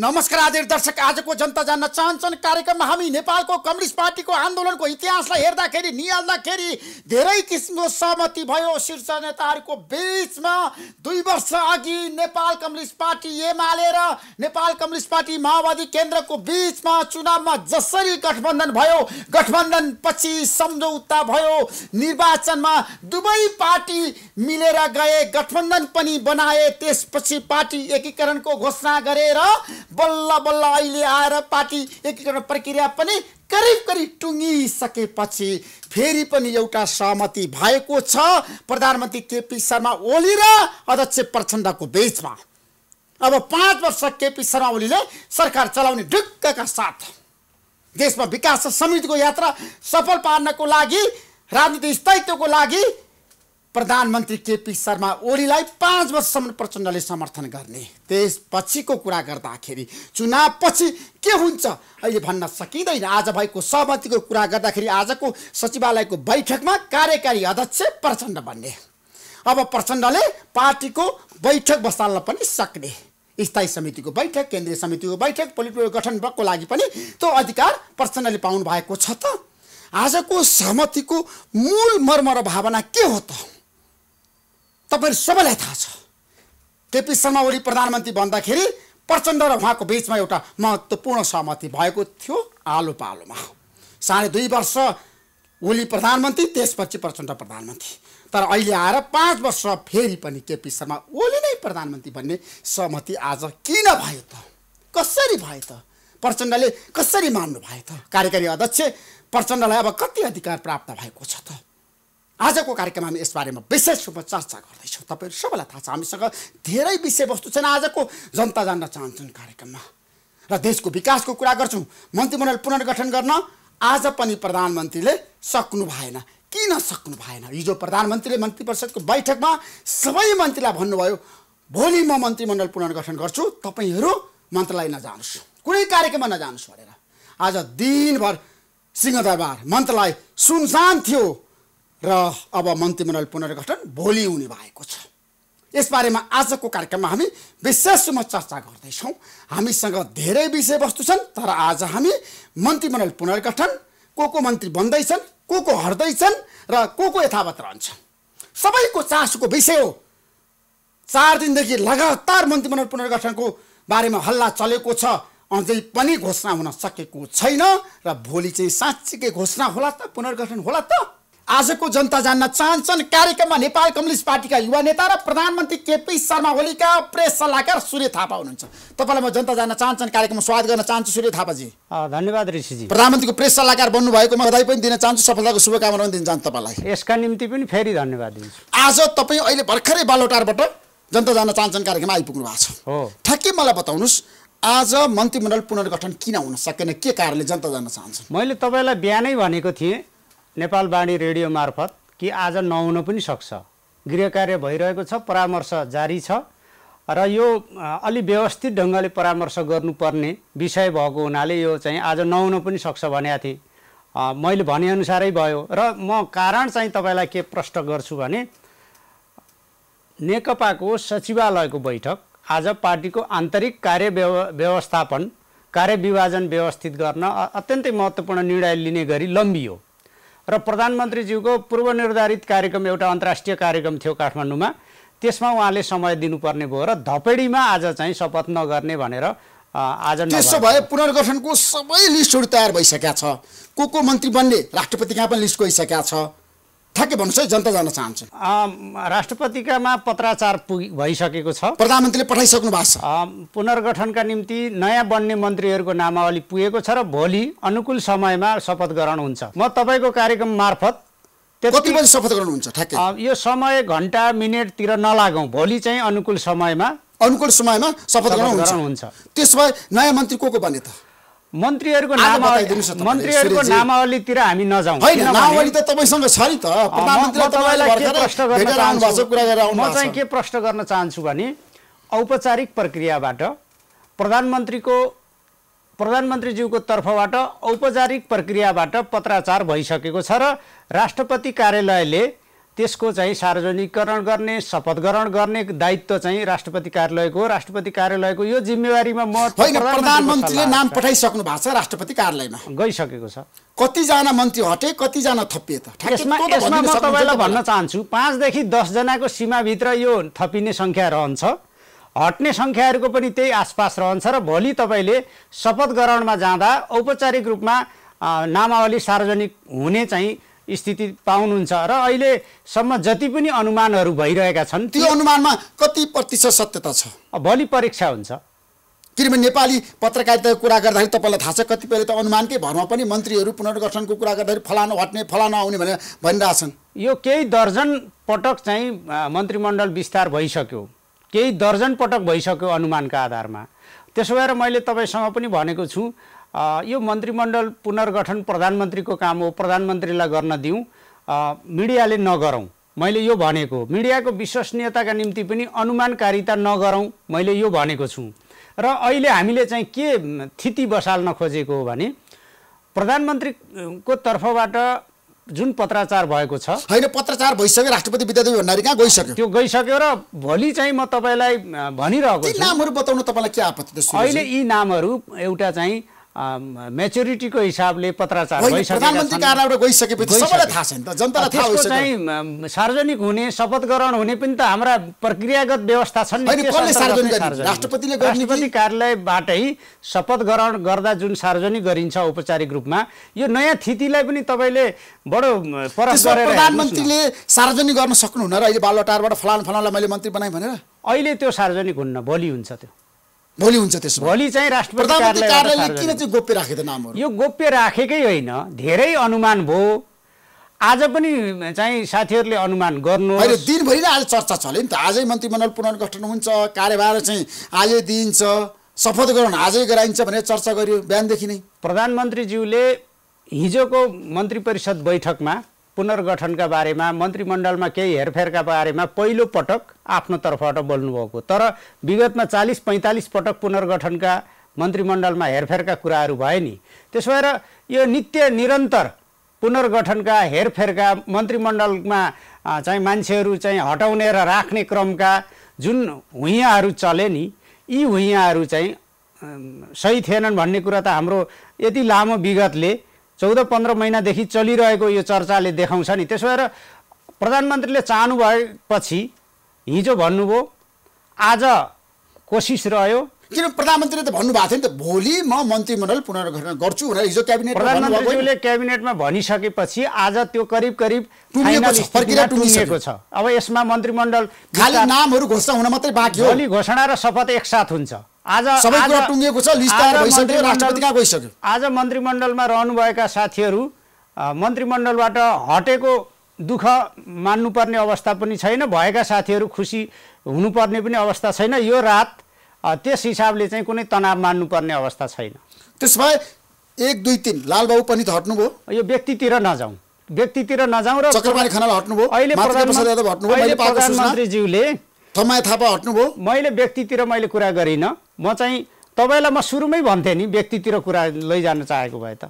नमस्कार आदरणीय दर्शक, आजको जनता जान्न चाहन्छन् कार्यक्रममा हामी नेपालको कम्युनिस्ट पार्टीको आन्दोलनको इतिहासलाई हेर्दाखेरि निहाल्दाखेरि धेरै किसिमको सहमति भयो। शीर्ष नेताहरूको बीचमा 2 वर्ष अघि नेपाल कम्युनिस्ट पार्टी एमाले र नेपाल कम्युनिस्ट पार्टी माओवादी केन्द्रको बीचमा चुनावमा जसरी गठबन्धन भयो, गठबन्धन पछि सम्झौता भयो, निर्वाचनमा दुवै पार्टी मिलेर गए, गठबन्धन पनि बनाए, त्यसपछि पार्टी एकीकरणको घोषणा गरेर बल्ल बल्ल अहिले आएर पार्टी एकीकरण प्रक्रिया पनि करिब करिब टुङ्गिसकेपछि फेरि पनि एउटा सहमति भएको छ प्रधानमन्त्री केपी शर्मा ओली र अध्यक्ष प्रचण्डको बीचमा। अब 5 वर्ष केपी शर्मा ओलीले सरकार चलाउने ढुक्कका साथ देशमा विकास समृद्धिको यात्रा सफल पार्नको लागि, राजनीतिक स्थायित्वको लागि प्रधानमन्त्री केपी शर्मा ओलीलाई 5 वर्षसम्म प्रचण्डले समर्थन गर्ने। त्यसपछिको कुरा गर्दाखेरि चुनावपछि के हुन्छ अहिले भन्न सकिँदैन। आज भएको सहमतिको कुरा गर्दाखेरि आजको सचिवालयको बैठकमा कार्यकारी अध्यक्ष प्रचण्ड बन्ने। अब प्रचण्डले पार्टीको बैठक बसाल्न पनि सक्ने, स्थायी समितिको बैठक, केन्द्रीय समितिको बैठक, पोलिट ब्युरो गठनको लागि पनि त्यो अधिकार प्रचण्डले पाउनु भएको छ। त आजको सहमतिको मूल मर्म र भावना के हो त तपाईहरु सबैलाई थाहा छ। केपी शर्मा ओली प्रधानमन्त्री बन्दाखेरि प्रचण्ड र उहाँको बीचमा एउटा महत्त्वपूर्ण सहमति भएको थियो आलो पालोमा। 2.5 वर्ष ओली प्रधानमन्त्री, त्यसपछि प्रचण्ड प्रधानमन्त्री। तर अहिले आएर 5 वर्ष फेरि पनि केपी शर्मा ओली नै प्रधानमन्त्री बन्ने सहमति आज किन भयो त? कसरी भयो त? प्रचण्डले कसरी मान्नु भयो त? कार्यकारी अध्यक्ष प्रचण्डलाई अब कति अधिकार प्राप्त भएको छ त? आजको कार्यक्रममा हामी यसबारेमा विशेष रूपमा चर्चा गर्दैछौँ। तपाईहरु सबैलाई थाहा छ हामीसँग धेरै विषयवस्तु छन् आजको जनता जान्न चाहन्छन् कार्यक्रममा, र देशको विकासको कुरा गर्छौँ। मन्त्रीमण्डल पुनर्गठन गर्न आज पनि प्रधानमन्त्रीले सक्नु भएन। किन सक्नु भएन? हिजो प्रधानमन्त्रीले मन्त्री परिषदको बैठकमा सबै मन्त्रीलाई भन्नुभयो, भोलि म मन्त्रीमण्डल पुनर्गठन गर्छु, तपाईहरु मन्त्रालय नजानुस्, कुनै कार्यक्रममा नजानुस् भनेर। आज दिनभर सिंहदरबार मन्त्रालय सुनसान थियो र अब मन्त्रीमण्डल पुनर्गठन भोलि हुने भएको छ। यसबारेमा आजको कार्यक्रममा हामी विशेष रूपमा चर्चा गर्दैछौँ। हामीसँग धेरै विषयवस्तु छन्, तर आज हामी मन्त्रीमण्डल पुनर्गठन, को मन्त्री बन्दैछन्, को हट्दैछन् र को यथावत रहन्छ, सबैको चासोको विषय हो। 4 दिनदेखि लगातार मन्त्रीमण्डल पुनर्गठनको बारेमा हल्ला चलेको छ, अझै पनि घोषणा हुन सकेको छैन र भोलि चाहिँ साँच्चीकै घोषणा होला त, पुनर्गठन होला त? आजको जनता जान्न चाहन्छन् कार्यक्रममा नेपाल कम्युनिस्ट पार्टीका युवा नेता र प्रधानमन्त्री केपी शर्मा ओलीका प्रेस सल्लाहकार सूर्य थापा हुनुहुन्छ। तपाईलाई म जनता जान्न चाहन्छन् कार्यक्रममा स्वागत गर्न चाहन्छु सूर्य थापाजी। धन्यवाद ऋषिजी। प्रधानमन्त्रीको प्रेस सल्लाहकार बन्नुभएकोमा बधाई पनि दिन चाहन्छु, सफलताको शुभकामना पनि दिन चाहन्छु तपाईलाई। यसका निम्ति पनि फेरि धन्यवाद दिन्छु। आज तपाई अहिले भर्खरै बालोटारबाट जनता जान्न चाहन्छन् कार्यक्रममा आइपुग्नु भएको छ हो। ठ्याक्कै मलाई बताउनुस्, आज मन्त्रीमण्डल पुनर्गठन किन हुन सकेन? के कारणले जनता जान्न चाहन्छन्? मैले तपाईलाई बिहानै भनेको थिएँ नेपालवाणी रेडियो मार्फत कि आज नहुन पनि सक्छ। गृह कार्य भइरहेको छ, परामर्श जारी छ र यो अलि व्यवस्थित ढङ्गले परामर्श गर्नुपर्ने विषय भएको हुनाले यो चाहिँ आज नहुन पनि सक्छ भनेको थिएँ। मैले भनेअनुसारै भयो। र म कारण चाहिँ तपाईँलाई के प्रश्न गर्छु भने नेकपाको सचिवालयको बैठक आज पार्टीको आन्तरिक कार्य व्यवस्थापन, कार्य विभाजन व्यवस्थित गर्न अत्यन्तै महत्त्वपूर्ण निर्णय लिने गरी लम्बियो र प्रधानमन्त्रीज्यूको पूर्वनिर्धारित कार्यक्रम, एउटा अन्तर्राष्ट्रिय कार्यक्रम थियो काठमाडौँमा, त्यसमा उहाँले समय दिनुपर्ने भयो र धपेडीमा आज चाहिँ शपथ नगर्ने भनेर आज त्यसो भए पुनर्गठनको सबै लिस्टहरू तयार भइसकेका छ, को मन्त्री बन्ने राष्ट्रपति कहाँ पनि लिस्ट गइसकेका छ। ठ्याक्कै भन्नुहोस् है, जनता जान्न चाहन्छ। राष्ट्रपतिकामा पत्राचार भइसकेको छ, प्रधानमन्त्रीले पठाइसक्नु भएको छ। पुनर्गठनका निम्ति नयाँ बन्ने मन्त्रीहरूको नामावली पुगेको छ र भोलि अनुकूल समयमा शपथ ग्रहण हुन्छ। म तपाईँको कार्यक्रम मार्फत कति बजी शपथ ग्रहण हुन्छ? ठ्याक्कै यो समय घण्टा मिनेटतिर नलागौँ, भोलि चाहिँ अनुकूल समयमा शपथ ग्रहण हुन्छ। त्यसो भए नयाँ मन्त्री को बन्ने त? मन्त्रीहरूको नामावलीतिर हामी नजाउँ। नामावली त तपाईसँग छ नि त, म चाहिँ के प्रश्न गर्न चाहन्छु भने औपचारिक प्रक्रियाबाट प्रधानमन्त्रीज्यूको तर्फबाट औपचारिक प्रक्रियाबाट पत्राचार भइसकेको छ र राष्ट्रपति कार्यालयले त्यसको चाहिँ सार्वजनिकरण गर्ने, शपथ ग्रहण गर्ने दायित्व चाहिँ राष्ट्रपति कार्यालयको हो। राष्ट्रपति कार्यालयको यो जिम्मेवारीमा म होइन, प्रधानमन्त्रीले नाम पठाइसक्नु भएको छ राष्ट्रपति कार्यालयमा, गइसकेको छ। कतिजना मन्त्री हटे, कतिजना थपिए त? यसमा म तपाईँलाई भन्न चाहन्छु 5 देखि 10 जनाको सीमाभित्र यो थपिने सङ्ख्या रहन्छ, हट्ने सङ्ख्याहरूको पनि त्यही आसपास रहन्छ। र भोलि तपाईँले शपथ ग्रहणमा जाँदा औपचारिक रूपमा नामावली सार्वजनिक हुने चाहिँ स्थिति पाउनुहुन्छ। र अहिलेसम्म जति पनि अनुमानहरू भइरहेका छन् त्यो अनुमानमा कति प्रतिशत सत्यता छ? भोलि परीक्षा हुन्छ। किनभने नेपाली पत्रकारिताको कुरा गर्दाखेरि तपाईँलाई थाहा छ कतिपयले त अनुमानकै भरमा पनि मन्त्रीहरू पुनर्गठनको कुरा गर्दाखेरि फलानु हट्ने फलानु आउने भनेर भनिरहेछन्। यो केही दर्जन पटक चाहिँ मन्त्रीमण्डल विस्तार भइसक्यो, केही दर्जन पटक भइसक्यो अनुमानका आधारमा। त्यसो भएर मैले तपाईँसँग पनि भनेको छु यो मन्त्रीमण्डल पुनर्गठन प्रधानमन्त्रीको काम हो, प्रधानमन्त्रीलाई गर्न दिउँ, मिडियाले नगरौँ। मैले यो भनेको, मिडियाको विश्वसनीयताका निम्ति पनि अनुमानकारिता नगरौँ, मैले यो भनेको छु। र अहिले हामीले चाहिँ के थिति बसाल्न खोजेको हो भने प्रधानमन्त्रीको तर्फबाट जुन पत्राचार भएको छ, होइन पत्राचार भइसक्यो, राष्ट्रपति विद्यादेवी भण्डारी कहाँ गइसक्यो, त्यो गइसक्यो। र भोलि चाहिँ म तपाईँलाई भनिरहेको छु, नामहरू बताउनु तपाईँलाई के आपत्ति? अहिले यी नामहरू एउटा चाहिँ मेच्युरिटीको हिसाबले पत्राचार भइसकेका छन्। प्रधानमन्त्री कार्यालयबाट गइसकेपछि सबैलाई थाहा छ नि त, जनतालाई थाहा हो। चाहिँ सार्वजनिक हुने, शपथ ग्रहण हुने पनि त हाम्रा प्रक्रियागत व्यवस्था छन् नि। राष्ट्रपतिले राष्ट्रपति कार्यालयबाटै शपथ ग्रहण गर्दा जुन सार्वजनिक गरिन्छ औपचारिक रूपमा, यो नयाँ थितिलाई पनि तपाईँले बडो परख गरेर प्रधानमन्त्रीले सार्वजनिक गर्न सक्नुहुन्न र अहिले बालुवाटारबाट फलानलाई मैले मन्त्री बनाएँ भनेर? अहिले त्यो सार्वजनिक हुन्न, भोलि हुन्छ। त्यो भोलि हुन्छ। त्यसो भोलि चाहिँ राष्ट्रपति कार्यालयले किन चाहिँ गोप्य राखे त नामहरू? यो गोप्य राखेकै होइन, धेरै अनुमान भयो। आज पनि चाहिँ साथीहरूले अनुमान गर्नु, होइन दिनभरि नै आज चर्चा चल्यो नि त। आजै मन्त्रीमण्डल पुनर्गठन हुन्छ, कार्यभार चाहिँ आजै दिइन्छ, शपथ ग्रहण आजै गराइन्छ भनेर चर्चा गर्यो बिहानदेखि नै। प्रधानमन्त्रीज्यूले हिजोको मन्त्री परिषद बैठकमा पुनर्गठनका बारेमा, मन्त्रीमण्डलमा केही हेरफेरका बारेमा पहिलो पटक आफ्नो तर्फबाट बोल्नुभएको। तर विगतमा 40-45 पटक पुनर्गठनका मन्त्रीमण्डलमा हेरफेरका कुराहरू भए नि। त्यसो भएर यो नित्य निरन्तर पुनर्गठनका हेरफेरका, मन्त्रीमण्डलमा चाहिँ मान्छेहरू चाहिँ हटाउने र राख्ने क्रमका जुन हुइयाहरू चले नि, यी हुइयाहरू चाहिँ सही थिएनन् भन्ने कुरा त हाम्रो यति लामो विगतले 14-15 महिनादेखि चलिरहेको यो चर्चाले देखाउँछ नि। त्यसो भएर प्रधानमन्त्रीले चाहनु भएपछि हिजो भन्नुभयो, आज कोसिस रह्यो। किन प्रधानमन्त्रीले त भन्नुभएको थियो नि त भोलि म मन्त्रीमण्डल पुनर्गठन गर्छु भनेर हिजो क्याबिनेट प्रधानमन्त्रीले क्याबिनेटमा भनिसकेपछि आज त्यो करिब टुङ्गिएको छ। अब यसमा मन्त्रीमण्डल खाली नामहरू घोषणा हुन मात्रै बाँकी हो। भोलि घोषणा र शपथ एकसाथ हुन्छ। आज सबै कुरा टुङ्गिएको छ, लिस्ट तयार भइसक्यो, राष्ट्रपति कहाँ गइसक्यो। आज मन्त्रीमण्डलमा रहनुभएका साथीहरू मन्त्रीमण्डलबाट हटेको दुःख मान्नुपर्ने अवस्था पनि छैन, भएका साथीहरू खुसी हुनुपर्ने पनि अवस्था छैन। यो रात त्यस हिसाबले चाहिँ कुनै तनाव मान्नुपर्ने अवस्था छैन। त्यसो भए 1, 2, 3 लालबाबु पनि त हट्नुभयो। यो व्यक्तितिर नजाउँ र चक्रपाणी खनाल हट्नुभयो, अहिले प्रधानमन्त्रीज्यूले थमाए थापा हट्नुभयो। मैले व्यक्तितिर मैले कुरा गरिनँ। म चाहिँ तपाईँलाई म सुरुमै भन्थेँ नि, व्यक्तितिर कुरा लैजान चाहेको भए त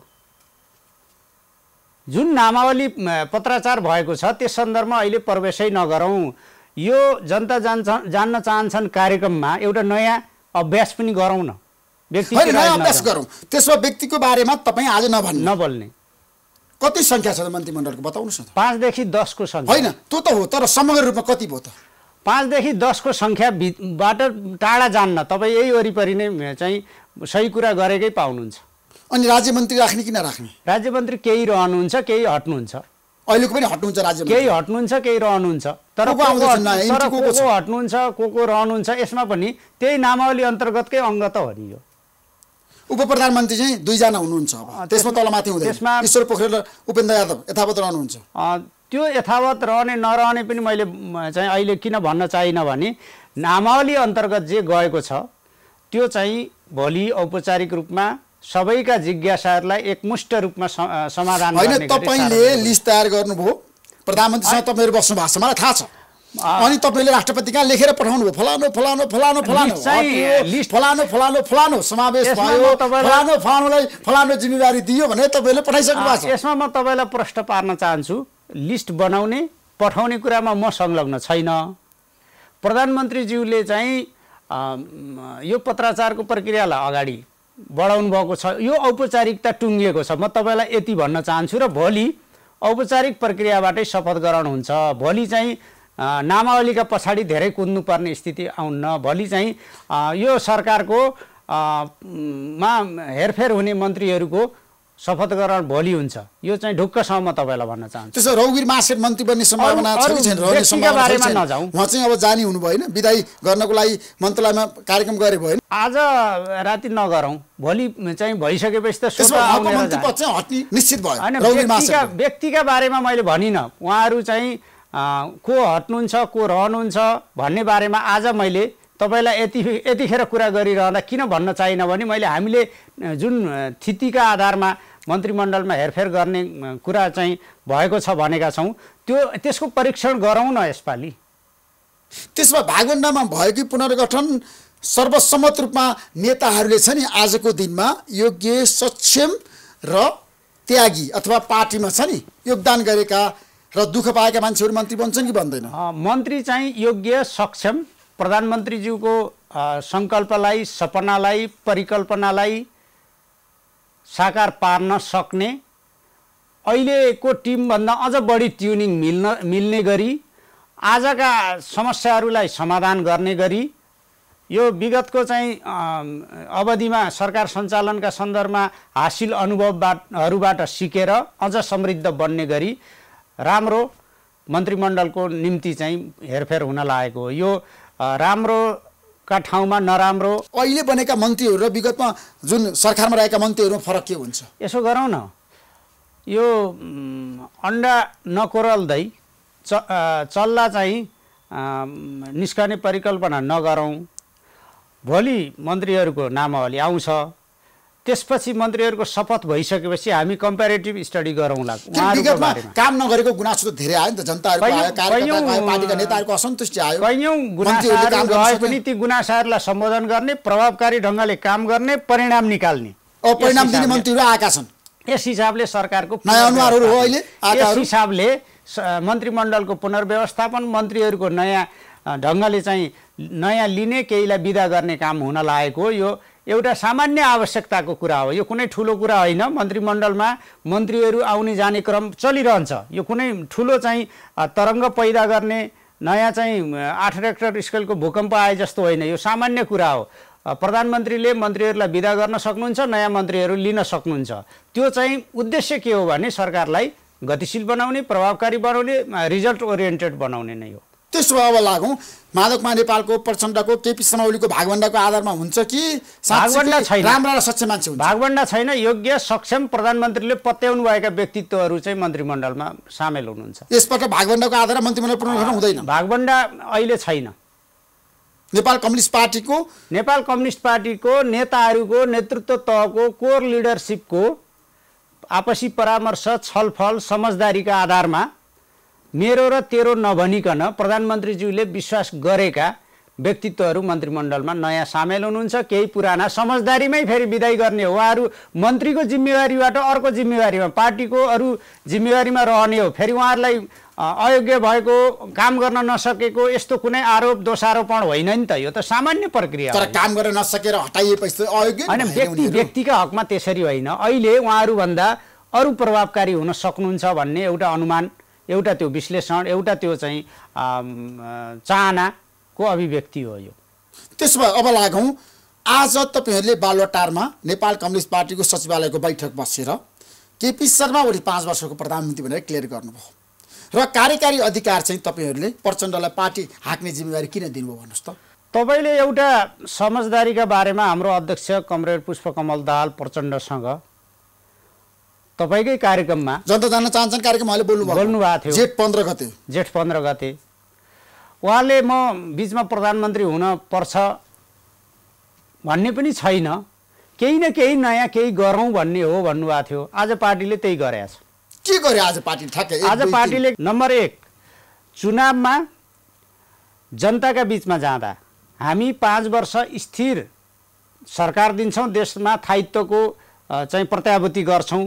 जुन नामावली पत्राचार भएको छ त्यस सन्दर्भमा अहिले प्रवेशै नगरौँ। यो जनता जान्न चाहन्छन् कार्यक्रममा एउटा नयाँ अभ्यास पनि गरौँ न, व्यक्तितिर अभ्यास गरौँ। त्यसमा व्यक्तिको बारेमा तपाईँ आज नबोल्ने। कति सङ्ख्या छ त मन्त्रीमण्डलको बताउनुहोस् न। 5 देखि 10 को सङ्ख्या। होइन त्यो त हो, तर समग्र रूपमा कति भयो त? 5 देखि 10 को सङ्ख्याबाट टाढा जान्न तपाईँ यही वरिपरि नै चाहिँ सही कुरा गरेकै पाउनुहुन्छ। अनि राज्यमन्त्री राख्ने कि नराख्ने? राज्यमन्त्री केही रहनुहुन्छ, केही हट्नुहुन्छ। अहिलेको पनि हट्नुहुन्छ राज्यमन्त्री? केही हट्नुहुन्छ, केही रहनुहुन्छ। तर को हट्नुहुन्छ, को रहनुहुन्छ, यसमा पनि त्यही नामावली अन्तर्गतकै अङ्ग त हो नि। यो उपप्रधानमन्त्री चाहिँ 2 जना हुनुहुन्छ, अब त्यसमा तलमाथि हुँदैन। ईश्वर पोखरेल र उपेन्द्र यादव यथावत रहनुहुन्छ। त्यो यथावत रहने नरहने पनि मैले चाहिँ अहिले किन भन्न चाहिनँ भने नामावली अन्तर्गत जे गएको छ त्यो चाहिँ भोलि औपचारिक रूपमा सबैका जिज्ञासाहरूलाई एकमुष्ट रूपमा समाधान गर्ने। होइन, तपाईँले लिस्ट तयार गर्नुभयो, प्रधानमन्त्रीसँग तपाईँहरू बस्नु भएको छ, मलाई थाहा छ। अनि तपाईँले राष्ट्रपति कहाँ लेखेर पठाउनु भयो, फलानु फलानु फलानु फलानु फलानु फलानु फलानु समावेश भयो, फलानु फलानुलाई फलानु जिम्मेवारी दियो भनेर तपाईँले पठाइसक्नु भएको छ। यसमा म तपाईँलाई प्रश्न पार्न चाहन्छु, लिस्ट बनाउने पठाउने कुरामा म संलग्न छैन। प्रधानमन्त्रीज्यूले चाहिँ यो पत्राचारको प्रक्रियालाई अगाडि बढाउनु भएको छ। यो औपचारिकता टुङ्गिएको छ। म तपाईँलाई यति भन्न चाहन्छु र भोलि औपचारिक प्रक्रियाबाटै शपथ ग्रहण हुन्छ। भोलि चाहिँ नामावलीका पछाडि धेरै कुद्नुपर्ने स्थिति आउन्न। भोलि चाहिँ यो सरकारको मा हेरफेर हुने मन्त्रीहरूको शपथ ग्रहण भोलि हुन्छ। यो चाहिँ ढुक्कसँग म तपाईँलाई भन्न चाहन्छु। त्यसो रौगिर महासेठ मन्त्री बन्ने सम्भावना छ कि छैन? रहने सम्भावना बारेमा नजाउँ। उहाँ चाहिँ अब जानी हुनु भएन, विदाई गर्नको लागि मन्त्रालयमा कार्यक्रम गरे भएन। आज राति नगरौँ, भोलि चाहिँ भइसकेपछि त मन्त्री पद चाहिँ हट्ने निश्चित भयो। व्यक्तिका बारेमा मैले भनिनँ। उहाँहरू चाहिँ को हट्नुहुन्छ को रहनुहुन्छ भन्ने बारेमा आज मैले तपाईँलाई यतिखेर कुरा गरिरहँदा किन भन्न चाहिनँ भने मैले हामीले जुन स्थितिका आधारमा मन्त्रीमण्डलमा हेरफेर गर्ने कुरा चाहिँ भएको छ भनेका छौँ, त्यसको परीक्षण गरौँ न यसपालि। त्यसमा भागवण्डामा भयो कि पुनर्गठन सर्वसम्मत रूपमा नेताहरूले छ नि आजको दिनमा योग्य, सक्षम र त्यागी अथवा पार्टीमा छ नि योगदान गरेका र दुःख पाएका मान्छेहरू मन्त्री बन्छन् कि बन्दैन? मन्त्री चाहिँ योग्य, सक्षम, प्रधानमन्त्रीज्यूको सङ्कल्पलाई, सपनालाई, परिकल्पनालाई साकार पार्न सक्ने, अहिलेको टिमभन्दा अझ बढी ट्युनिङ मिल्ने गरी, आजका समस्याहरूलाई समाधान गर्ने गरी, यो विगतको चाहिँ अवधिमा सरकार सञ्चालनका सन्दर्भमा हासिल अनुभवहरूबाट सिकेर अझ समृद्ध बन्ने गरी राम्रो मन्त्रीमण्डलको निम्ति चाहिँ हेरफेर हुन लागेको हो। यो राम्रोका ठाउँमा नराम्रो अहिले बनेका मन्त्रीहरू र विगतमा जुन सरकारमा रहेका मन्त्रीहरूमा फरक के हुन्छ? यसो गरौँ न, यो अन्डा नकोरल्दै चल्ला चाहिँ निस्कने परिकल्पना नगरौँ। भोलि मन्त्रीहरूको नामावली आउँछ, त्यसपछि मन्त्रीहरूको शपथ भइसकेपछि हामी कम्पेरिटिभ स्टडी गरौँला। काम नगरेको गुनासो त धेरै आयो नि त, जनताहरूको आयो, कार्यकर्ताको आयो, पार्टीका नेताहरूको असन्तुष्टि आयो। कैयौँ गुनासाहरू रहे पनि ती गुनासाहरूलाई सम्बोधन गर्ने, प्रभावकारी ढङ्गले काम गर्ने, परिणाम निकाल्ने, परिणाम दिने मन्त्रीहरू आएका छन्। यस हिसाबले सरकारको नयाँ अनुहारहरू हो अहिले। यस हिसाबले मन्त्रीमण्डलको पुनर्व्यवस्थापन, मन्त्रीहरूको नयाँ ढङ्गले चाहिँ नयाँ लिने, केहीलाई बिदा गर्ने काम हुन लागेको। यो एउटा सामान्य आवश्यकताको कुरा हो। यो कुनै ठुलो कुरा होइन। मन्त्रीमण्डलमा मन्त्रीहरू आउने जाने क्रम चलिरहन्छ। यो कुनै ठुलो चाहिँ तरङ्ग पैदा गर्ने, नयाँ चाहिँ 8 रेक्टर स्केलको भूकम्प आए जस्तो होइन। यो सामान्य कुरा हो। प्रधानमन्त्रीले मन्त्रीहरूलाई बिदा गर्न सक्नुहुन्छ, नयाँ मन्त्रीहरू लिन सक्नुहुन्छ। त्यो चाहिँ उद्देश्य के हो भने सरकारलाई गतिशील बनाउने, प्रभावकारी बनाउने, रिजल्ट ओरिएन्टेड बनाउने नै हो। त्यसो अब लागौँ, माधवकुमार नेपालको, प्रचण्डको, केपी शर्मा ओलीको भागवण्डाको आधारमा हुन्छ कि भागवण्डा छैन? राम्रा र सक्षम मान्छे हुन्छ? भागवण्डा छैन। योग्य, सक्षम, प्रधानमन्त्रीले पत्याउनु भएका व्यक्तित्वहरू चाहिँ मन्त्रीमण्डलमा सामेल हुनुहुन्छ। यसपल्ट भागवण्डाको आधारमा मन्त्रीमण्डल पुनर्गठन हुँदैन? भागवण्डा अहिले छैन। नेपाल कम्युनिस्ट पार्टीको नेताहरूको नेतृत्व तहको कोर लिडरसिपको आपसी परामर्श, छलफल, समझदारीका आधारमा मेरो र तेरो नभनिकन प्रधानमन्त्रीज्यूले विश्वास गरेका व्यक्तित्वहरू मन्त्रीमण्डलमा नयाँ सामेल हुनुहुन्छ। केही पुराना समझदारीमै फेरि विदाई गर्ने हो। उहाँहरू मन्त्रीको जिम्मेवारीबाट अर्को जिम्मेवारीमा, पार्टीको अरू जिम्मेवारीमा रहने हो। फेरि उहाँहरूलाई अयोग्य भएको, काम गर्न नसकेको यस्तो कुनै आरोप दोषारोपण होइन नि त। यो त सामान्य प्रक्रिया हो। तर काम गर्न नसकेर हटाइएपछि अयोग्य होइन। व्यक्तिका हकमा त्यसरी होइन। अहिले उहाँहरूभन्दा अरू प्रभावकारी हुन सक्नुहुन्छ भन्ने एउटा अनुमान, एउटा त्यो विश्लेषण, एउटा त्यो चाहिँ चाहनाको अभिव्यक्ति हो यो। त्यसो भए अब लागौँ, आज तपाईँहरूले बालुवाटारमा नेपाल कम्युनिस्ट पार्टीको सचिवालयको बैठक बसेर केपी शर्मा ओली 5 वर्षको प्रधानमन्त्री भनेर क्लियर गर्नुभयो र कार्यकारी अधिकार चाहिँ तपाईँहरूले प्रचण्डलाई पार्टी हाँक्ने जिम्मेवारी किन दिनुभयो भन्नुहोस् त? तपाईँले एउटा समझदारीका बारेमा हाम्रो अध्यक्ष कमरेड पुष्पकमल दाहाल प्रचण्डसँग तपाईँकै कार्यक्रममा जनता जान्न चाहन्छन् कार्यक्रम उहाँले बोल्नु भएको थियो। जेठ 15 गते उहाँले म बिचमा प्रधानमन्त्री हुन पर्छ भन्ने पनि छैन, केही न केही नयाँ केही गरौँ भन्ने हो भन्नुभएको थियो। आज पार्टीले त्यही गरेछ। के गरे आज पार्टी? आज पार्टीले नम्बर 1 चुनावमा जनताका बिचमा जाँदा हामी 5 वर्ष स्थिर सरकार दिन्छौँ, देशमा स्थायित्वको चाहिँ प्रत्याभूति गर्छौँ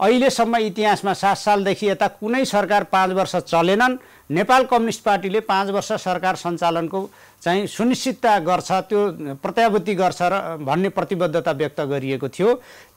अहिलेसम्म इतिहासमा 7 सालदेखि यता कुनै सरकार 5 वर्ष चलेनन्। नेपाल कम्युनिस्ट पार्टीले 5 वर्ष सरकार सञ्चालनको चाहिँ सुनिश्चितता गर्छ, त्यो प्रत्याभूति गर्छ र भन्ने प्रतिबद्धता व्यक्त गरिएको थियो।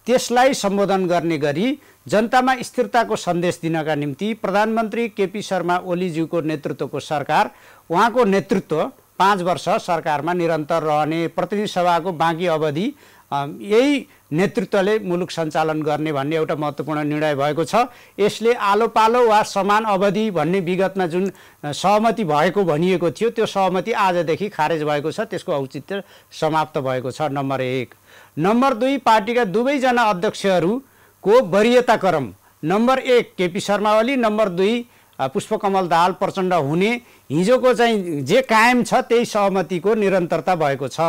त्यसलाई सम्बोधन गर्ने गरी जनतामा स्थिरताको सन्देश दिनका निम्ति प्रधानमन्त्री केपी शर्मा ओलीज्यूको नेतृत्वको सरकार, उहाँको नेतृत्व 5 वर्ष सरकारमा निरन्तर रहने, प्रतिनिधि सभाको बाँकी अवधि यही नेतृत्वले मुलुक सञ्चालन गर्ने भन्ने एउटा महत्त्वपूर्ण निर्णय भएको छ। यसले आलो पालो वा समान अवधि भन्ने विगतमा जुन सहमति भएको भनिएको थियो, त्यो सहमति आजदेखि खारेज भएको छ, त्यसको औचित्य समाप्त भएको छ। नम्बर 1। नम्बर 2, पार्टीका दुवैजना अध्यक्षहरूको वरियता क्रम। नम्बर 1 केपी शर्मा ओली, नम्बर 2 पुष्पकमल दाहाल प्रचण्ड हुने हिजोको चाहिँ जे कायम छ त्यही सहमतिको निरन्तरता भएको छ।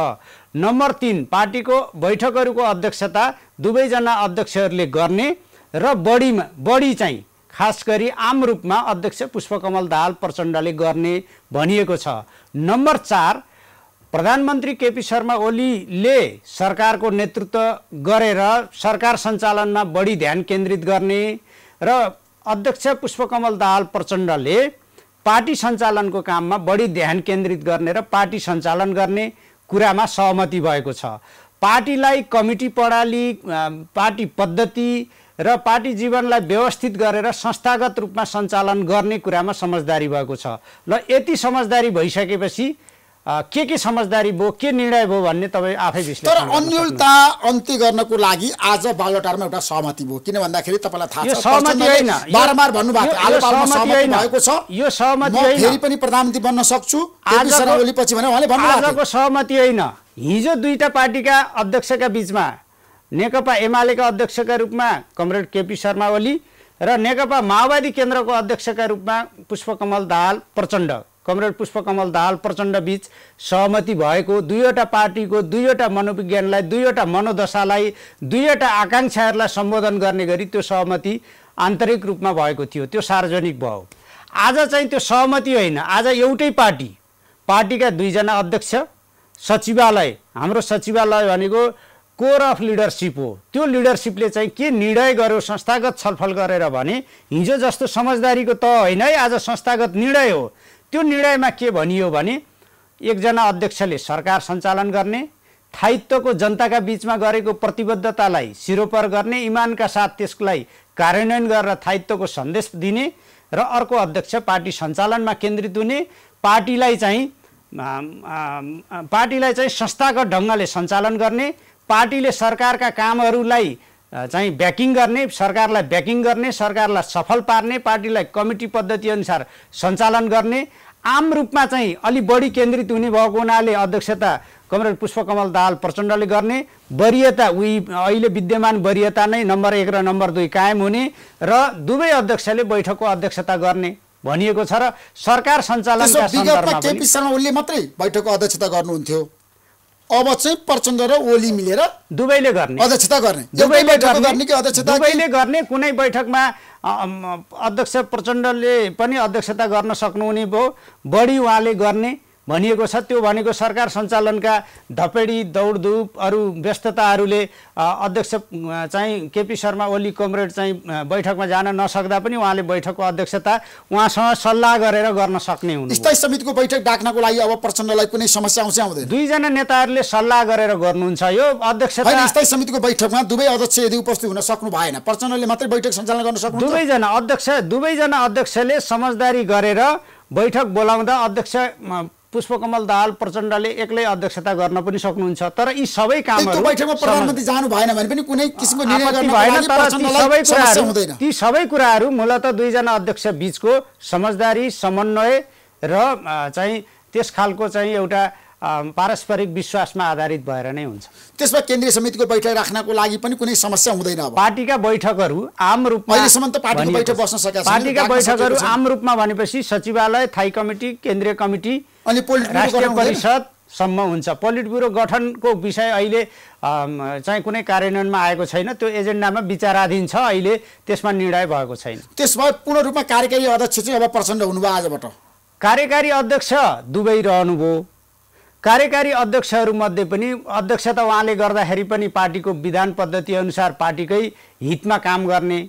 नम्बर 3 पार्टीको बैठकहरूको अध्यक्षता दुवैजना अध्यक्षहरूले गर्ने र बढी चाहिँ खास गरी आम रूपमा अध्यक्ष पुष्पकमल दाहाल प्रचण्डले गर्ने भनिएको छ। नम्बर 4 प्रधानमन्त्री केपी शर्मा ओलीले सरकारको नेतृत्व गरेर सरकार सञ्चालनमा बढी ध्यान केन्द्रित गर्ने र अध्यक्ष पुष्पकमल दाहाल प्रचण्डले पार्टी सञ्चालनको काममा बढी ध्यान केन्द्रित गर्ने र पार्टी सञ्चालन गर्ने कुरामा सहमति भएको छ। पार्टीलाई कमिटी प्रणाली, पार्टी पद्धति र पार्टी जीवनलाई व्यवस्थित गरेर संस्थागत रूपमा सञ्चालन गर्ने कुरामा समझदारी भएको छ। ल यति समझदारी भइसकेपछि के समझदारी भयो, के निर्णय भयो भन्ने तपाईँ आफै विश्लेषण तर अन्यलता अन्त्य गर्नको लागि आज बालोटारमा एउटा सहमति भयो। किन भन्दाखेरि तपाईलाई थाहा छ सहमति होइन, बारम्बार भन्नुभएको आलो पालोमा सहमति भएको छ। यो सहमति होइन, फेरि पनि प्रधानमन्त्री बन्न सक्छु केपी शर्मा ओली पछि भने उहाँले भन्नुभएको आजको सहमति होइन। हिजो दुईटा पार्टीका अध्यक्षका बीचमा नेकपा एमालेका अध्यक्षका रूपमा कमरेड केपी शर्मा ओली र नेकपा माओवादी केन्द्रको अध्यक्षका रूपमा पुष्पकमल दाहाल प्रचण्ड, कमरेड पुष्पकमल दाहाल प्रचण्ड बीच सहमति भएको, दुईवटा पार्टीको दुईवटा मनोविज्ञानलाई, दुईवटा मनोदशालाई, दुईवटा आकांक्षाहरूलाई सम्बोधन गर्ने गरी त्यो सहमति आन्तरिक रूपमा भएको थियो, त्यो सार्वजनिक भयो। आज चाहिँ त्यो सहमति होइन, आज एउटै पार्टीका दुईजना अध्यक्ष, सचिवालय, हाम्रो सचिवालय भनेको कोर अफ लिडरसिप हो, त्यो लिडरसिपले चाहिँ के निर्णय गर्यो संस्थागत छलफल गरेर भने हिजो जस्तो समझदारीको त होइन है, आज संस्थागत निर्णय हो। त्यो निर्णयमा के भनियो भने एकजना अध्यक्षले सरकार सञ्चालन गर्ने, स्थायित्वको जनताका बीचमा गरेको प्रतिबद्धतालाई सिरोपर गर्ने, इमानका साथ त्यसलाई कार्यान्वयन गरेर स्थायित्वको सन्देश दिने र अर्को अध्यक्ष पार्टी सञ्चालनमा केन्द्रित हुने, पार्टीलाई चाहिँ संस्थागत ढङ्गले सञ्चालन गर्ने, पार्टीले सरकारका कामहरूलाई चाहिँ ब्याकिङ गर्ने, सरकारलाई ब्याकिङ गर्ने, सरकारलाई सफल पार्ने, पार्टीलाई कमिटी पद्धति अनुसार सञ्चालन गर्ने, आम रूपमा चाहिँ अलि बढी केन्द्रित हुने भएको हुनाले अध्यक्षता कमरेड पुष्पकमल दाहाल प्रचण्डले गर्ने, वरियता उही अहिले विद्यमान वरियता नै नम्बर 1 र नम्बर 2 कायम हुने र दुवै अध्यक्षले बैठकको अध्यक्षता गर्ने भनिएको छ। र सरकार सञ्चालनका सन्दर्भमा केपी शर्मा ओलीले मात्रै बैठकको अध्यक्षता गर्नुहुन्थ्यो, अब चाहिँ प्रचण्ड र ओली मिलेर दुवैले गर्ने, अध्यक्षता गर्ने, दुवैले गर्ने। कुनै बैठकमा अध्यक्ष प्रचण्डले पनि अध्यक्षता गर्न सक्नुहुने भयो, बढी उहाँले गर्ने भनिएको छ। त्यो भनेको सरकार सञ्चालनका धपेडी दौडधुप अरू व्यस्तताहरूले अध्यक्ष चाहिँ केपी शर्मा ओली कमरेड चाहिँ बैठकमा जान नसक्दा पनि उहाँले बैठकको अध्यक्षता उहाँसँग सल्लाह गरेर गर्न सक्ने हुनु। स्थायी समितिको बैठक डाक्नको लागि अब प्रचण्डलाई कुनै समस्या आउँछ आउँदैन? दुईजना नेताहरूले सल्लाह गरेर गर्नुहुन्छ। यो अध्यक्षता स्थायी समितिको बैठकमा दुवै अध्यक्ष यदि उपस्थित हुन सक्नु भएन, प्रचण्डले मात्रै बैठक सञ्चालन गर्न सक्नुहुन्छ? दुवैजना अध्यक्षले समझदारी गरेर बैठक बोलाउँदा अध्यक्ष पुष्पकमल दाहाल प्रचण्डले एक्लै अध्यक्षता गर्न पनि सक्नुहुन्छ। तर यी सबै कामहरू बैठकमा प्रधानमन्त्री जानु भएन भने पनि कुनै किसिमको निर्णय गर्न भएन। तर ती सबै कुराहरू मूलतः दुईजना अध्यक्ष बीचको समझदारी, समन्वय र चाहिँ त्यस खालको चाहिँ एउटा पारस्परिक विश्वासमा आधारित भएर नै हुन्छ। त्यसमा केन्द्रीय समितिको बैठक राख्नको लागि पनि कुनै समस्या हुँदैन। अब पार्टीका बैठकहरू आम रूपमा अहिलेसम्म त पार्टीको बैठक बस्न सकेका छैन। पार्टीका बैठकहरू आम रूपमा भनेपछि सचिवालय, थाई कमिटी, केन्द्रीय कमिटी अनि राष्ट्रिय परिषदसम्म हुन्छ। पोलिट ब्युरो गठनको विषय अहिले चाहिँ कुनै कार्यान्वयनमा आएको छैन, त्यो एजेन्डामा विचाराधीन छ, अहिले त्यसमा निर्णय भएको छैन। त्यसमा पूर्ण रूपमा कार्यकारी अध्यक्ष चाहिँ अब प्रचण्ड हुनुभयो आजबाट। कार्यकारी अध्यक्ष दुवै रहनुभयो। कार्यकारी अध्यक्षहरूमध्ये पनि अध्यक्षता उहाँले गर्दाखेरि पनि पार्टीको विधान पद्धति अनुसार पार्टीकै हितमा काम गर्ने,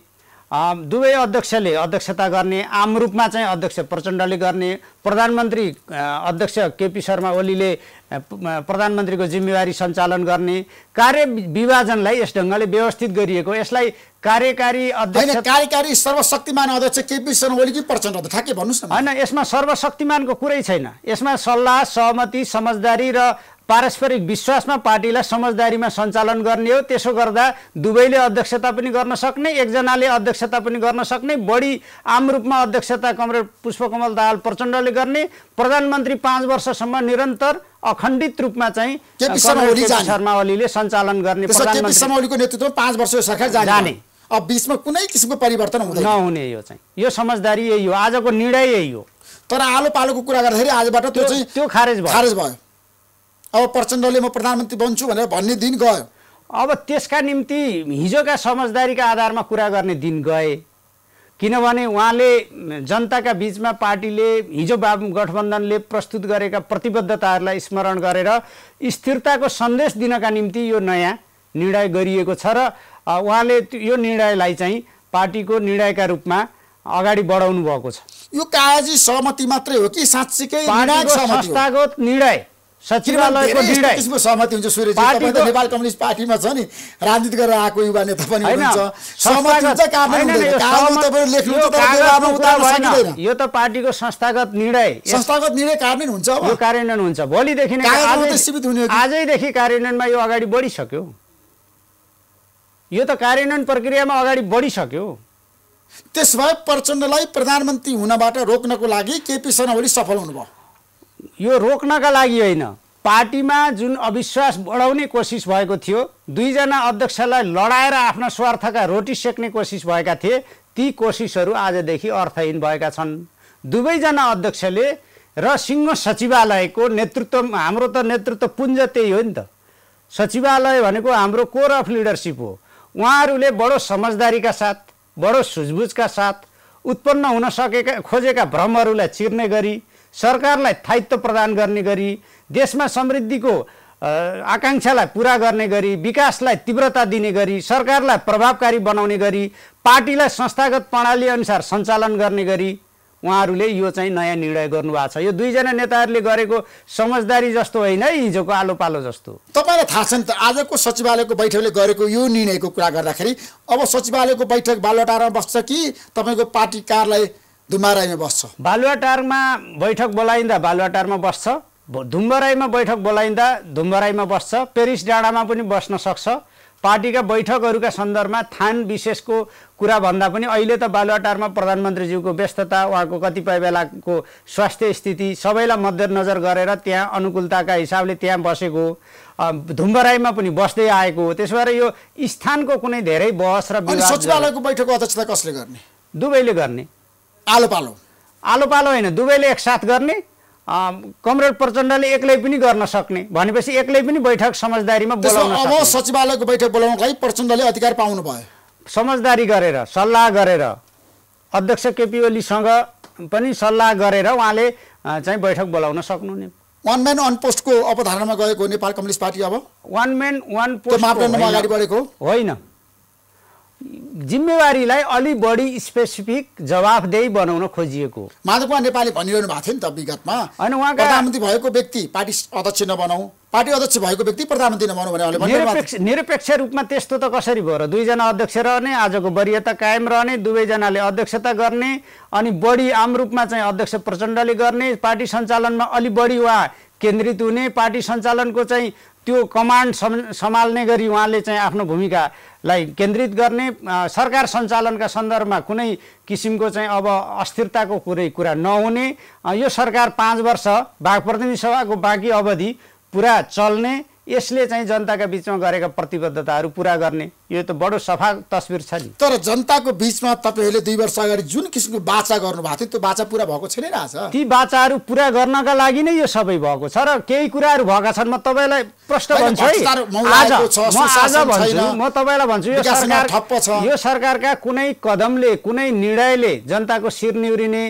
दुवै अध्यक्षले अध्यक्षता गर्ने, आम रूपमा चाहिँ अध्यक्ष प्रचण्डले गर्ने, प्रधानमन्त्री अध्यक्ष केपी शर्मा ओलीले प्रधानमन्त्रीको जिम्मेवारी सञ्चालन गर्ने, कार्य विभाजनलाई यस ढङ्गले व्यवस्थित गरिएको, यसलाई कार्यकारी अध्यक्ष कार्यकारी सर्वशक्तिमान अध्यक्ष केपी शर्मा ओली कि प्रचण्ड ठ्याक्कै भन्नुस् न। हैन, यसमा सर्वशक्तिमानको कुरै छैन। यसमा सल्लाह, सहमति, समझदारी र पारस्परिक विश्वासमा पार्टीलाई समझदारीमा सञ्चालन गर्ने हो। त्यसो गर्दा दुवैले अध्यक्षता पनि गर्न सक्ने, एकजनाले अध्यक्षता पनि गर्न सक्ने, बढी आम रूपमा अध्यक्षता कमरेड पुष्पकमल दाहाल प्रचण्डले गर्ने, प्रधानमन्त्री 5 वर्षसम्म निरन्तर अखण्डित रूपमा चाहिँ केपी शर्मा ओलीले सञ्चालन गर्ने, केपी शर्मा ओलीको नेतृत्वमा 5 वर्ष सरकार जाने। अब बीचमा कुनै किसिमको परिवर्तन हुँदैन, नहुने। यो चाहिँ यो समझदारी यही हो, आजको निर्णय यही हो। तर आलो पालोको कुरा गर्दाखेरि आजबाट त्यो खारेज भयो। अब प्रचण्डले म प्रधानमन्त्री बन्छु भनेर भन्ने दिन गयो। अब त्यसका निम्ति हिजोका समझदारीका आधारमा कुरा गर्ने दिन गए, किनभने उहाँले जनताका बीचमा पार्टीले हिजो गठबन्धनले प्रस्तुत गरेका प्रतिबद्धताहरूलाई स्मरण गरेर स्थिरताको सन्देश दिनका निम्ति यो नयाँ निर्णय गरिएको छ र उहाँले यो निर्णयलाई चाहिँ पार्टीको निर्णयका रूपमा अगाडि बढाउनु भएको छ। यो कागजी सहमति मात्रै हो कि साँच्चीकै संस्थागत निर्णय, सचिवालयको निर्णय किसिमको सहमति हुन्छ? सूर्यजी तपाईँ त नेपाल कम्युनिस्ट पार्टीमा छ नि, राजनीति गरेर आएको युवा नेता पनि हुनुहुन्छ, सहमति हुन्छ कार्यान्वयन हुँदैन, कागज तपाईहरु लेख्नुहुन्छ तर व्यवहारमा उतार्न सकिदैन। यो त पार्टीको संस्थागत निर्णय, संस्थागत निर्णय कार्यान्वयन हुन्छ। अब यो कार्यान्वयन हुन्छ, भोलिदेखि नै आजैदेखि कार्यान्वयनमा यो अगाडि बढिसक्यो। यो त कार्यान्वयन प्रक्रियामा अगाडि बढिसक्यो। त्यसभए प्रचण्डलाई प्रधानमन्त्री हुनबाट रोक्नको लागि केपी शर्मा ओली सफल हुनुभयो। यो रोक्नका लागि होइन, पार्टीमा जुन अविश्वास बढाउने कोसिस भएको थियो, दुईजना अध्यक्षलाई लडाएर आफ्ना स्वार्थका रोटी सेक्ने कोसिस भएका थिए, ती कोसिसहरू आजदेखि अर्थहीन भएका छन्। दुवैजना अध्यक्षले र सिंह सचिवालयको नेतृत्व, हाम्रो त नेतृत्व पुञ्ज त्यही हो नि त। सचिवालय भनेको हाम्रो कोर अफ लिडरसिप हो। उहाँहरूले बडो समझदारीका साथ, बडो सुझबुझका साथ उत्पन्न हुन खोजेका भ्रमहरूलाई चिर्ने गरी, सरकारलाई स्थायित्व प्रदान गर्ने गरी, देशमा समृद्धिको आकांक्षालाई पूरा गर्ने गरी, विकासलाई तीव्रता दिने गरी, सरकारलाई प्रभावकारी बनाउने गरी, पार्टीलाई संस्थागत प्रणाली अनुसार सञ्चालन गर्ने गरी उहाँहरूले यो चाहिँ नयाँ निर्णय गर्नुभएको छ। यो दुईजना नेताहरूले गरेको समझदारी जस्तो होइन है, हिजोको आलो पालो जस्तो। तपाईँलाई थाहा छ नि त, आजको सचिवालयको बैठकले गरेको यो निर्णयको कुरा गर्दाखेरि अब सचिवालयको बैठक बालुवाटारमा बस्छ कि तपाईँको पार्टी कार्यालय धुम्बाराईमा बस्छ? बालुवाटारमा बैठक बोलाइँदा बालुवाटारमा बस्छ, धुम्बाराईमा बैठक बोलाइँदा धुम्बाराईमा बस्छ, पेरिस डाँडामा पनि बस्न सक्छ। पार्टीका बैठकहरूका सन्दर्भमा थान विशेषको कुरा भन्दा पनि अहिले त बालुवाटारमा प्रधानमन्त्रीज्यूको व्यस्तता, उहाँको कतिपय बेलाको स्वास्थ्य स्थिति सबैलाई मध्यनजर गरेर त्यहाँ अनुकूलताका हिसाबले त्यहाँ बसेको, धुम्बाराईमा पनि बस्दै आएको हो। त्यसो भएर यो स्थानको कुनै धेरै बहस र विवाद। सचिवालयको बैठकको अध्यक्षता कसले गर्ने? दुवैले गर्ने। आलो पालो होइन, दुवैले एकसाथ गर्ने। कमरेड प्रचण्डले एक्लै पनि गर्न सक्ने भनेपछि एक्लै पनि बैठक समझदारीमा बोलाउन सक्ने। अब सचिवालयको बैठक बोलाउनको लागि प्रचण्डले अधिकार पाउनु भयो, समझदारी गरेर, सल्लाह गरेर, अध्यक्ष केपी ओलीसँग पनि सल्लाह गरेर उहाँले चाहिँ बैठक बोलाउन सक्नुहुने। वान म्यान वान पोस्टको अवधारणामा गएको नेपाल कम्युनिस्ट पार्टी अब वान म्यान वान पोस्ट मापदण्डमा अगाडि बढेको होइन। जिम्मेवारीलाई अलि बढी स्पेसिफिक जवाफदेही बनाउन खोजिएको। माधव नेपालले भनिरहनु भएको थियो नि त विगतमा, होइन उहाँका प्रधानमन्त्री भएको व्यक्ति पार्टी अध्यक्ष नबनाऊ, पार्टी अध्यक्ष भएको व्यक्ति प्रधानमन्त्री नबनाऊ भने निरपेक्ष रूपमा त्यस्तो त कसरी भयो र? दुईजना अध्यक्ष रहने, आजको वरियता कायम रहने, दुवैजनाले अध्यक्षता गर्ने, अनि बढी आम रूपमा चाहिँ अध्यक्ष प्रचण्डले गर्ने, पार्टी सञ्चालनमा अलि बढी उहाँ केन्द्रित हुने, पार्टी सञ्चालनको चाहिँ त्यो कमान्ड सम्हाल्ने गरी उहाँले चाहिँ आफ्नो भूमिकालाई केन्द्रित गर्ने, सरकार सञ्चालनका सन्दर्भमा कुनै किसिमको चाहिँ अब अस्थिरताको कुरा नहुने, यो सरकार 5 वर्ष प्रतिनिधि सभाको बाँकी अवधि पुरा चल्ने, यसले चाहिँ जनताका बीचमा गरेका प्रतिबद्धताहरू पुरा गर्ने, यो त बडो सफा तस्बिर छ नि। तर जनताको बीचमा तपाईँहरूले 2 वर्ष अगाडि जुन किसिमको बाचा गर्नुभएको थियो त्यो बाचा पुरा भएको छैन रहेछ। ती बाचाहरू पुरा गर्नका लागि नै यो सबै भएको छ र केही कुराहरू भएका छन्। म तपाईँलाई प्रश्न भन्छु है, म तपाईँलाई भन्छु यो सरकारका कुनै कदमले, कुनै निर्णयले जनताको शिर निहुरिने,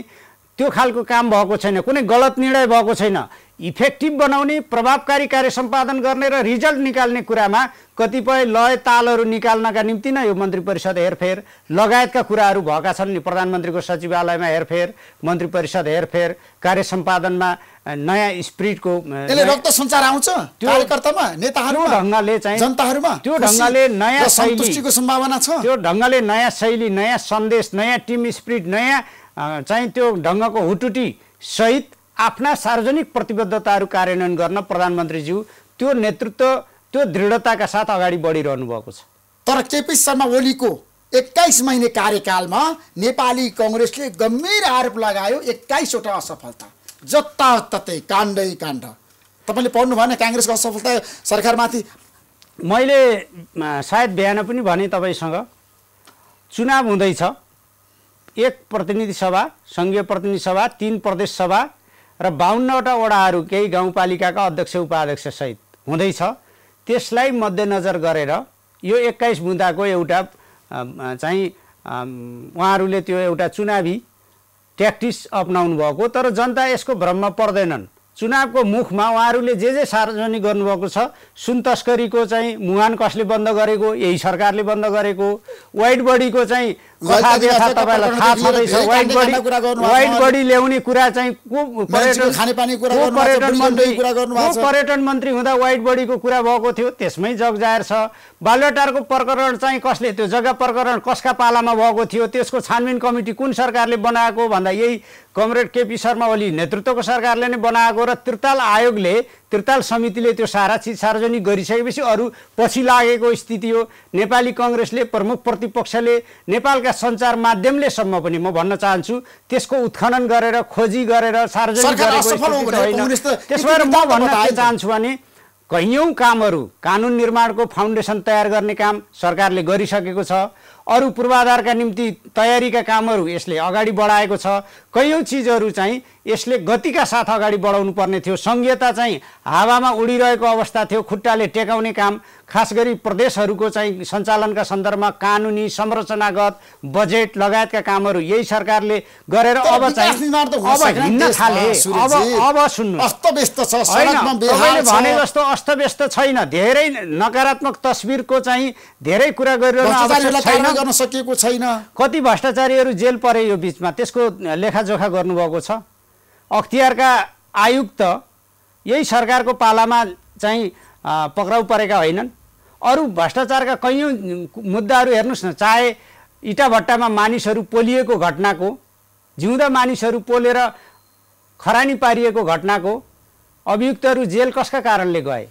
त्यो खालको काम भएको छैन, कुनै गलत निर्णय भएको छैन। इफेक्टिभ बनाउने, प्रभावकारी कार्य सम्पादन गर्ने र रिजल्ट निकाल्ने कुरामा कतिपय लय तालहरू निकाल्नका निम्ति नै यो मन्त्री परिषद हेरफेर लगायतका कुराहरू भएका छन् नि। प्रधानमन्त्रीको सचिवालयमा हेरफेर, मन्त्री परिषद हेरफेर, कार्य सम्पादनमा नयाँ स्पिरिटको यसले रक्त सञ्चार आउँछ कार्यकर्तामा, नेताहरूमा, ढङ्गले चाहिँ जनताहरूमा त्यो ढङ्गले नयाँ सन्तुष्टिको सम्भावना छ। त्यो ढङ्गले नयाँ शैली, नयाँ सन्देश, नयाँ टिम स्पिरिट, नयाँ चाहिँ त्यो ढङ्गको हुटुटी सहित आफ्ना सार्वजनिक प्रतिबद्धताहरू कार्यान्वयन गर्न प्रधानमन्त्रीज्यू त्यो नेतृत्व, त्यो दृढताका साथ अगाडि बढिरहनु भएको छ। तर केपी शर्मा ओलीको 21 महिने कार्यकालमा नेपाली कांग्रेसले गम्भीर आरोप लगायो 21 वटा असफलता, जताततै काण्डै काण्ड। तपाईँले पढ्नु भएन कांग्रेसको असफलता सरकारमाथि? मैले सायद बिहान पनि भने तपाईँसँग, चुनाव हुँदैछ, 1 प्रतिनिधि सभा, सङ्घीय प्रतिनिधि सभा, 3 प्रदेश सभा र 52वटा वडाहरू केही गाउँपालिकाका अध्यक्ष उपाध्यक्ष सहित हुँदैछ। त्यसलाई मध्यनजर गरेर यो 21 बुँदाको एउटा चाहिँ उहाँहरूले त्यो एउटा चुनावी ट्याक्टिक्स अपनाउनु भएको, तर जनता यसको भ्रममा पर्दैनन्। चुनावको मुखमा उहाँहरूले जे सार्वजनिक गर्नुभएको छ, सुन तस्करीको चाहिँ मुहान कसले बन्द गरेको, यही सरकारले बन्द गरेको, वाइट बडीको चाहिँ कथा व्यथा तपाईँलाई थाहा छँदैछ। वाइट बडी ल्याउने कुरा चाहिँ पर्यटन मन्त्री हुँदा वाइट बडीको कुरा भएको थियो, त्यसमै जग जाहेर छ। बालुवाटारको प्रकरण चाहिँ कसले, त्यो जग्गा प्रकरण कसका पालामा भएको थियो, त्यसको छानबिन कमिटी कुन सरकारले बनाएको भन्दा यही कमरेड केपी शर्मा ओली नेतृत्वको सरकारले नै बनाएको र त्रिताल आयोगले, त्रिताल समितिले त्यो सारा चिज सार्वजनिक गरिसकेपछि अरू पछि लागेको स्थिति हो। नेपाली कांग्रेसले, प्रमुख प्रतिपक्षले, नेपालका सञ्चार माध्यमले सम्म पनि म भन्न चाहन्छु त्यसको उत्खनन गरेर, खोजी गरेर सार्वजनिक गरेको होइन। त्यसबाट म भन्न के चाहन्छु भने कैयौँ कामहरू, कानुन निर्माणको फाउन्डेसन तयार गर्ने काम सरकारले गरिसकेको छ, अरू पूर्वाधारका निम्ति तयारीका कामहरू यसले अगाडि बढाएको छ। कैयौँ चिजहरू चाहिँ यसले गतिका साथ अगाडि बढाउनु पर्ने थियो। संघीयता चाहिँ हावामा उडिरहेको अवस्था थियो, खुट्टाले टेकाउने काम, खास गरी प्रदेशहरूको चाहिँ सञ्चालनका सन्दर्भमा कानुनी, संरचनागत, बजेट लगायतका कामहरू यही सरकारले गरेर अब चाहिँ हिँड्न थाले। अब सुन्नु, अस्तव्यस्त छ, भने जस्तो अस्तव्यस्त छैन, धेरै नकारात्मक तस्बिरको चाहिँ धेरै कुरा गर्न सकिएको छैन। कति भ्रष्टाचारीहरू जेल परे यो बिचमा, त्यसको लेखाजोखा गर्नुभएको छ। अख्तियारका आयुक्त यही सरकारको पालामा चाहिँ पक्राउ परेका होइनन्। अरू भ्रष्टाचारका कैयौँ मुद्दाहरू हेर्नुहोस् न, चाहे इटाभट्टामा मानिसहरू पोलिएको घटनाको, जिउँदा मानिसहरू पोलेर खरानी पारिएको घटनाको अभियुक्तहरू जेल कसका कारणले गए?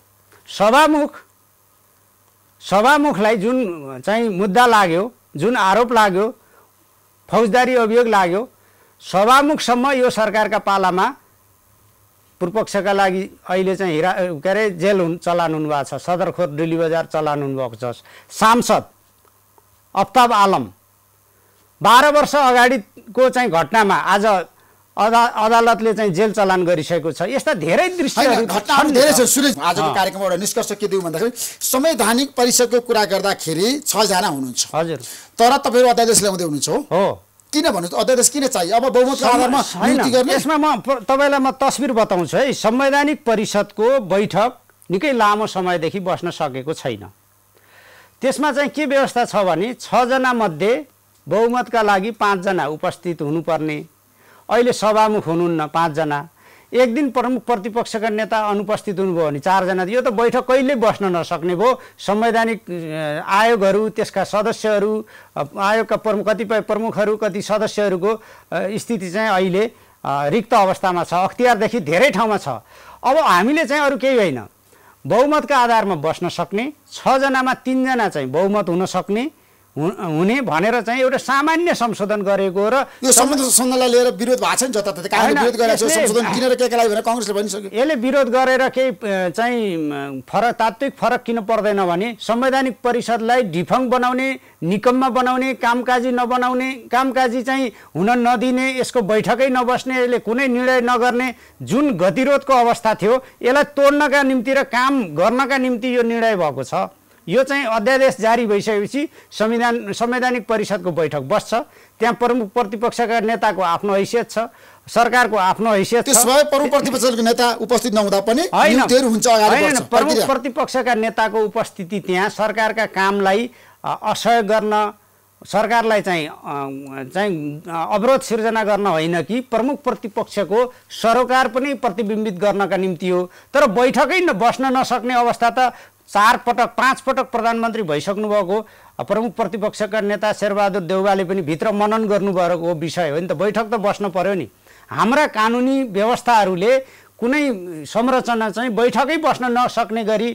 सभामुखलाई जुन चाहिँ मुद्दा लाग्यो, जुन आरोप लाग्यो, फौजदारी अभियोग लाग्यो, सभामुखसम्म यो सरकारका पालामा पूर्वपक्षका लागि अहिले चाहिँ के अरे जेल चलान हुनुभएको छ, सदरखोर डिली बजार चलान हुनुभएको छ। सांसद अफ्ताब आलम 12 वर्ष अगाडिको चाहिँ घटनामा आज अदालतले चाहिँ जेल चलान गरिसकेको छ। यस्ता धेरै दृश्यहरू घटनाहरू धेरै छन्। सुरेश, आजको कार्यक्रममा एउटा निष्कर्ष के दिउँ भन्दाखेरि संवैधानिक परिषदको कुरा गर्दाखेरि 6 जना हुनुहुन्छ। हजुर, तर तपाईहरु अध्यादेश ल्याउँदै हुनुहुन्छ हो। किन भन्नु, अध्यादेश किन चाहियो? अब बहुमतको आधारमा नियुक्ति गर्ने। यसमा तपाईलाई म तस्बिर बताउँछु है। संवैधानिक परिषदको बैठक निकै लामो समयदेखि बस्न सकेको छैन। त्यसमा चाहिँ के व्यवस्था छ भने 6 जना मध्ये बहुमतका लागि 5 जना उपस्थित हुनुपर्ने। अहिले सभामुख हुनुहुन्न 5 जना। एक दिन प्रमुख प्रतिपक्षका नेता अनुपस्थित हुनुभयो भने 4 जना। यो त बैठक कहिल्यै बस्न नसक्ने भयो। संवैधानिक आयोगहरू, त्यसका सदस्यहरू, आयोगका कतिपय प्रमुखहरू, कति सदस्यहरूको स्थिति चाहिँ अहिले रिक्त अवस्थामा छ, अख्तियारदेखि धेरै ठाउँमा छ। अब हामीले चाहिँ अरू केही होइन, बहुमतका आधारमा बस्न सक्ने, 6 जनामा 3 जना चाहिँ बहुमत हुन सक्ने हुने भनेर चाहिँ एउटा सामान्य संशोधन गरेको र यो संशोधनलाई लिएर विरोध भएको छ नि जताततै। कांग्रेसले विरोध गरेको छ संशोधन किन र के लागि भनेर कांग्रेसले भनिसक्यो। यसले विरोध गरेर केही चाहिँ तात्विक फरक किन पर्दैन भने संवैधानिक परिषदलाई डिफङ्क बनाउने, निकममा बनाउने, कामकाजी नबनाउने, कामकाजी चाहिँ हुन नदिने, यसको बैठकै नबस्ने, यसले कुनै निर्णय नगर्ने जुन गतिरोधको अवस्था थियो यसलाई तोड्नका निम्ति र काम गर्नका निम्ति यो निर्णय भएको छ। यो चाहिँ अध्यादेश जारी भइसकेपछि संवैधानिक परिषदको बैठक बस्छ। त्यहाँ प्रमुख प्रतिपक्षका नेताको आफ्नो हैसियत छ। सरकारको आफ्नो हैसियत छ। त्यसो भए प्रमुख प्रतिपक्षको नेता उपस्थित नहुँदा पनि होइन, नियुक्तिहरू हुन्छ, अगाडि होइन, बढ्छ। प्रमुख प्रतिपक्षका नेताको उपस्थिति त्यहाँ सरकारका कामलाई असहयोग गर्न, सरकारलाई चाहिँ अवरोध सिर्जना गर्न होइन कि प्रमुख प्रतिपक्षको सरोकार पनि प्रतिबिम्बित गर्नका निम्ति हो। तर बैठकै बस्न नसक्ने अवस्था त 4 पटक 5 पटक प्रधानमन्त्री भइसक्नु भएको प्रमुख प्रतिपक्षका नेता शेरबहादुर देउवाले पनि भित्र मनन गर्नुभएको विषय हो नि त। बैठक त बस्न पर्यो नि। हाम्रा कानुनी व्यवस्थाहरूले कुनै संरचना चाहिँ बैठकै बस्न नसक्ने गरी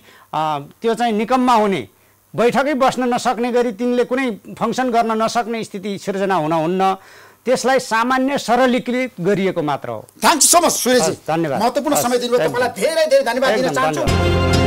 त्यो चाहिँ निकम्मा हुने, बैठकै बस्न नसक्ने गरी तिनले कुनै फङ्सन गर्न नसक्ने स्थिति सिर्जना हुन्न। त्यसलाई सामान्य सरलीकृत गरिएको मात्र हो। थ्याङ्क यू सो मच सुरेशजी, धन्यवाद। महत्त्वपूर्ण समय दिनुभयो। तपाईँलाई धेरै धेरै धन्यवाद दिन चाहन्छु।